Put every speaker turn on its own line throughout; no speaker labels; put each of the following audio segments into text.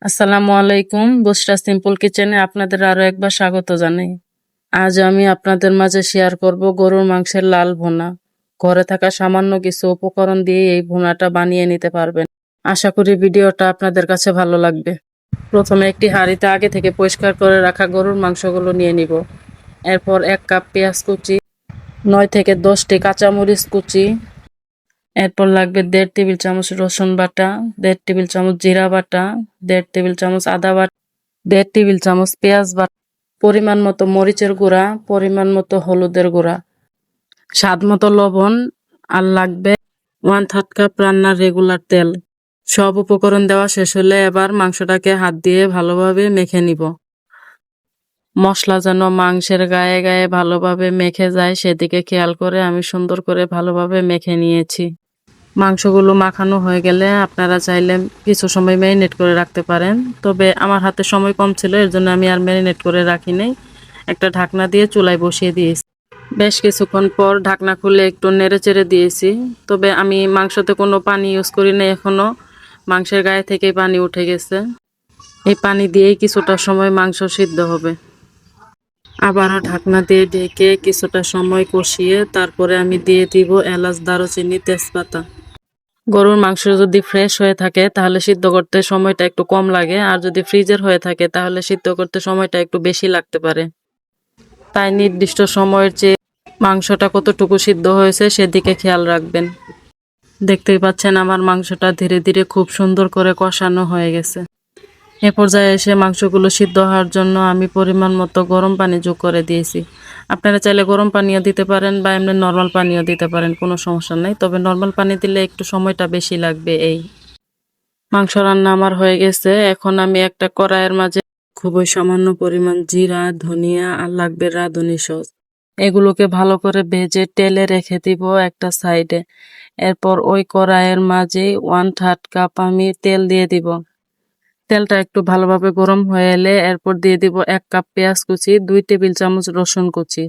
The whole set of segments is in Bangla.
আসসালামু আলাইকুম। বুশরা সিম্পল কিচেনে আপনাদের আরো একবার স্বাগত জানাই। আজ আমি আপনাদের মাঝে শেয়ার করব গরুর মাংসের লাল ভুনা। ঘরে থাকা সামান্য কিছু উপকরণ দিয়ে এই ভুনাটা বানিয়ে নিতে পারবেন। আশা করি ভিডিওটা আপনাদের কাছে ভালো লাগবে। প্রথমে একটি হাঁড়িতে আগে থেকে পরিষ্কার করে রাখা গরুর মাংসগুলো নিয়ে নিব। এরপর 1 কাপ পেঁয়াজ কুচি, 9 থেকে 10টি কাঁচামরিচ কুচি, এরপর লাগবে 1.5 টেবিল চামচ রসুন বাটা, 1.5 টেবিল চামচ জিরা বাটা, 1.5 টেবিল চামচ আদা বাটা, 1.5 টেবিল চামচ পেঁয়াজ বাটা, পরিমাণ মতো মরিচের গুঁড়া, পরিমাণ মতো হলুদের গুঁড়া, স্বাদ মতো লবণ, আর লাগবে 1/3 কাপ রান্নার রেগুলার তেল। সব উপকরণ দেওয়া শেষ হলে এবার মাংসটাকে হাত দিয়ে ভালোভাবে মেখে নিব। মশলা যেন মাংসের গায়ে গায়ে ভালোভাবে মেখে যায় সেদিকে খেয়াল করে আমি সুন্দর করে ভালোভাবে মেখে নিয়েছি। মাংসগুলো মাখানো হয়ে গেলে আপনারা চাইলে কিছু সময় ম্যারিনেট করে রাখতে পারেন, তবে আমার হাতে সময় কম ছিল, এর জন্য আমি আর ম্যারিনেট করে রাখি নাই। একটা ঢাকনা দিয়ে চুলায় বসিয়ে দিয়েছি। বেশ কিছুক্ষণ পর ঢাকনা খুলে একটু নেড়ে চেড়ে দিয়েছি, তবে আমি মাংসতে কোনো পানি ইউজ করি না এখনো। মাংসের গায়ে থেকেই পানি উঠে গেছে। এই পানি দিয়েই কিছুটা সময় মাংস সিদ্ধ হবে। আবারও ঢাকনা দিয়ে ঢেকে কিছুটা সময় কষিয়ে তারপরে আমি দিয়ে দিব এলাচ, দারুচিনি, তেজপাতা। গরুর মাংস যদি ফ্রেশ হয়ে থাকে তাহলে সিদ্ধ করতে সময়টা একটু কম লাগে, আর যদি ফ্রিজের হয়ে থাকে তাহলে সিদ্ধ করতে সময়টা একটু বেশি লাগতে পারে। তাই নির্দিষ্ট সময়ের চেয়ে মাংসটা কতটুকু সিদ্ধ হয়েছে সেদিকে খেয়াল রাখবেন। দেখতেই পাচ্ছেন আমার মাংসটা ধীরে ধীরে খুব সুন্দর করে কষানো হয়ে গেছে। এ পর্যায়ে এসে মাংসগুলো সিদ্ধ হওয়ার জন্য আমি পরিমাণ মতো গরম পানি যোগ করে দিয়েছি। আপনারা চাইলে গরম পানিও দিতে পারেন বা এমনি নর্মাল পানিও দিতে পারেন, কোনো সমস্যা নেই, তবে নর্মাল পানি দিলে একটু সময়টা বেশি লাগবে। এই মাংস রান্না আমার হয়ে গেছে। এখন আমি একটা কড়াইয়ের মাঝে খুবই সামান্য পরিমাণ জিরা, ধনিয়া আর লাগবে রাঁধুনি সস, এগুলোকে ভালো করে ভেজে তেলে রেখে দিব একটা সাইডে। এরপর ওই কড়াইয়ের মাঝে 1/3 কাপ আমি তেল দিয়ে দিব। তেলটা একটু ভালোভাবে গরম হয়ে এলে এরপর দিয়ে দিব 1 কাপ পেঁয়াজ কুচি, 2 টেবিল চামচ রসুন কুচি।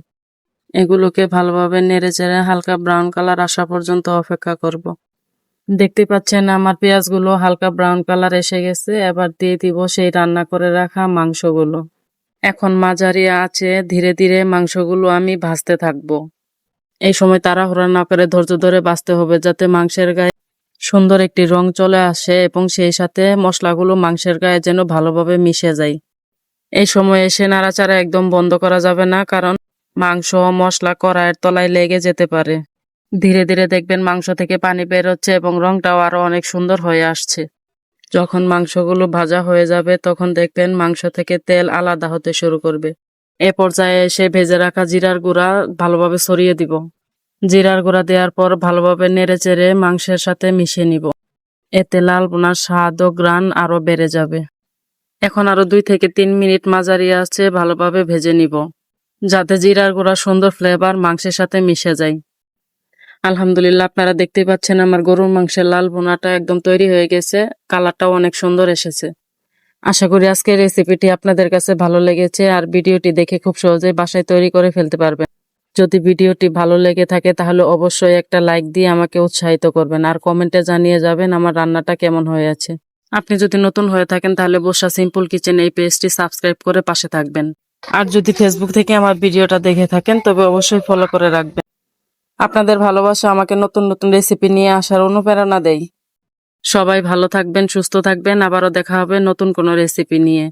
এগুলোকে ভালোভাবে নেড়েচেড়ে হালকা ব্রাউন কালার আসা পর্যন্ত অপেক্ষা করব। দেখতে পাচ্ছেন আমার পেঁয়াজগুলো হালকা ব্রাউন কালার এসে গেছে। এবার দিয়ে দিব সেই রান্না করে রাখা মাংসগুলো। এখন মাঝারি আঁচে ধীরে ধীরে মাংসগুলো আমি ভাজতে থাকবো। এই সময় তাড়াহুড়া না করে ধৈর্য ধরে ভাজতে হবে, যাতে মাংসের গায়ে সুন্দর একটি রং চলে আসে এবং সেই সাথে মশলাগুলো মাংসের গায়ে যেন ভালোভাবে মিশে যায়। এই সময় এসে নাড়াচাড়া একদম বন্ধ করা যাবে না, কারণ মাংস ও মশলা কড়াইয়ের তলায় লেগে যেতে পারে। ধীরে ধীরে দেখবেন মাংস থেকে পানি বের হচ্ছে এবং রংটাও আরো অনেক সুন্দর হয়ে আসছে। যখন মাংসগুলো ভাজা হয়ে যাবে তখন দেখবেন মাংস থেকে তেল আলাদা হতে শুরু করবে। এ পর্যায়ে এসে ভেজে রাখা জিরার গুঁড়া ভালোভাবে ছড়িয়ে দিব। জিরার গুঁড়া দেওয়ার পর ভালোভাবে নেড়েচেড়ে মাংসের সাথে মিশিয়ে নিব। এতে লাল ভুনার স্বাদ ও ঘ্রাণ আরো বেড়ে যাবে। এখন আরো 2 থেকে 3 মিনিট মাঝারি আঁচে ভালোভাবে ভেজে নিব, যাতে জিরার গুঁড়া সুন্দর ফ্লেভার মাংসের সাথে মিশে যায়। আলহামদুলিল্লাহ, আপনারা দেখতেই পাচ্ছেন আমার গরুর মাংসের লাল ভুনাটা একদম তৈরি হয়ে গেছে। কালারটাও অনেক সুন্দর এসেছে। আশা করি আজকের রেসিপিটি আপনাদের কাছে ভালো লেগেছে আর ভিডিওটি দেখে খুব সহজেই বাসায় তৈরি করে ফেলতে পারবেন। যদি ভিডিওটি ভালো লেগে থাকে তাহলে অবশ্যই একটা লাইক দিয়ে আমাকে উৎসাহিত করবেন আর কমেন্টে জানিয়ে যাবেন আমার রান্নাটা কেমন হয়েছে। আপনি যদি নতুন হয়ে থাকেন তাহলে বুশরা সিম্পল কিচেন এই পেজটি সাবস্ক্রাইব করে পাশে থাকবেন। আর যদি ফেসবুক থেকে আমার ভিডিওটা দেখে থাকেন তবে অবশ্যই ফলো করে রাখবেন। আপনাদের ভালোবাসা আমাকে নতুন নতুন রেসিপি নিয়ে আসার অনুপ্রেরণা দেয়। সবাই ভালো থাকবেন, সুস্থ থাকবেন। আবারও দেখা হবে নতুন কোনো রেসিপি নিয়ে।